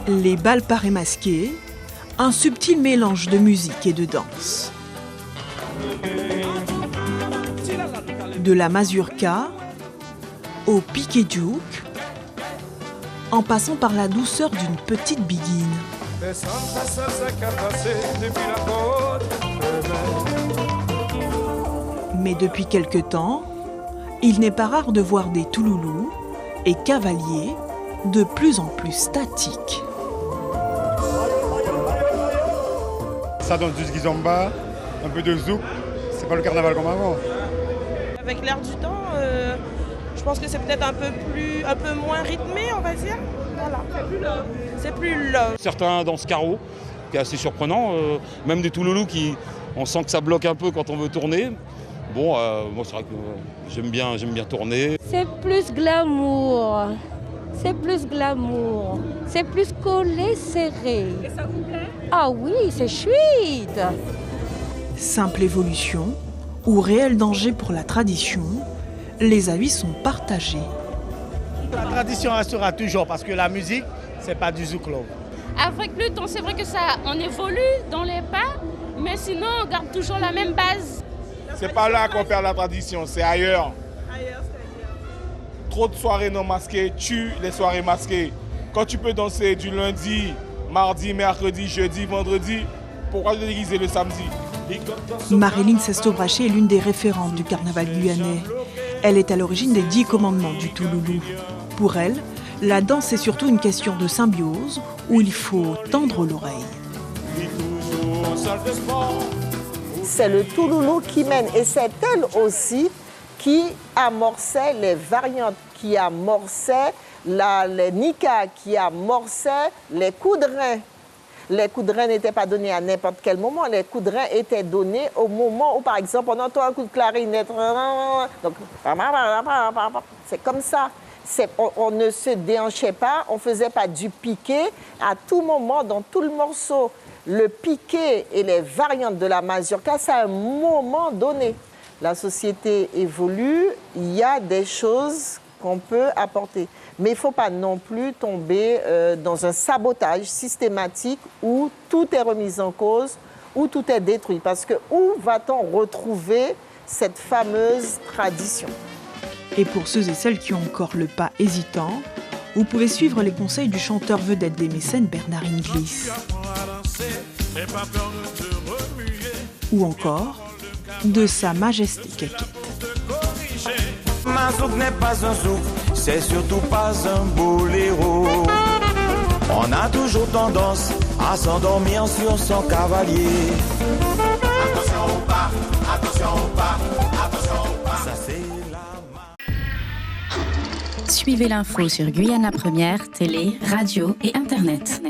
Les bals parés masqués, un subtil mélange de musique et de danse. De la mazurka au piquet-juke, en passant par la douceur d'une petite biguine. Mais depuis quelque temps, il n'est pas rare de voir des touloulous et cavaliers de plus en plus statiques. Ça donne du kizomba, un peu de zouk, c'est pas le carnaval comme avant. Avec l'air du temps, je pense que c'est peut-être un peu moins rythmé, on va dire. Voilà. C'est plus love. Certains dansent carreau, qui est assez surprenant. Même des touloulous on sent que ça bloque un peu quand on veut tourner. Bon, moi c'est vrai que j'aime bien tourner. C'est plus glamour. C'est plus glamour. C'est plus collé, serré. Et ça vous plaît? Ah oui, c'est chouette. Simple évolution ou réel danger pour la tradition, les avis sont partagés. La tradition restera toujours parce que la musique, c'est pas du zouk love. Avec le temps, c'est vrai que on évolue dans les pas, mais sinon on garde toujours la même base. C'est pas là qu'on perd la tradition, c'est ailleurs. Ailleurs, c'est-à-dire? Trop de soirées non masquées tuent les soirées masquées. Quand tu peux danser du lundi, mardi, mercredi, jeudi, vendredi, pourquoi te déguiser le samedi? Marilyn Sesto-Braché est l'une des référentes du carnaval guyanais. Elle est à l'origine des 10 commandements du touloulou. Pour elle, la danse est surtout une question de symbiose où il faut tendre l'oreille. C'est le touloulou qui mène et c'est elle aussi qui amorçait les variantes, qui amorçait les nika, qui amorçait les coups de rein. Les coups de rein n'étaient pas donnés à n'importe quel moment. Les coups de rein étaient donnés au moment où, par exemple, on entend un coup de clarinette. Donc, c'est comme ça. On ne se déhanchait pas, on ne faisait pas du piqué à tout moment dans tout le morceau. Le piqué et les variantes de la mazurka, c'est à un moment donné. La société évolue, il y a des choses qu'on peut apporter. Mais il ne faut pas non plus tomber dans un sabotage systématique où tout est remis en cause, où tout est détruit. Parce que où va-t-on retrouver cette fameuse tradition? Et pour ceux et celles qui ont encore le pas hésitant, vous pouvez suivre les conseils du chanteur vedette des Mécènes Bernard Inglis. Ou encore de Sa Majesté Kékette. Ma zouk n'est pas un zouk, c'est surtout pas un boléro. On a toujours tendance à s'endormir sur son cavalier. Attention au pas, attention au pas, attention au pas. Ça c'est la... Suivez l'info sur Guyana Première, télé, radio et internet.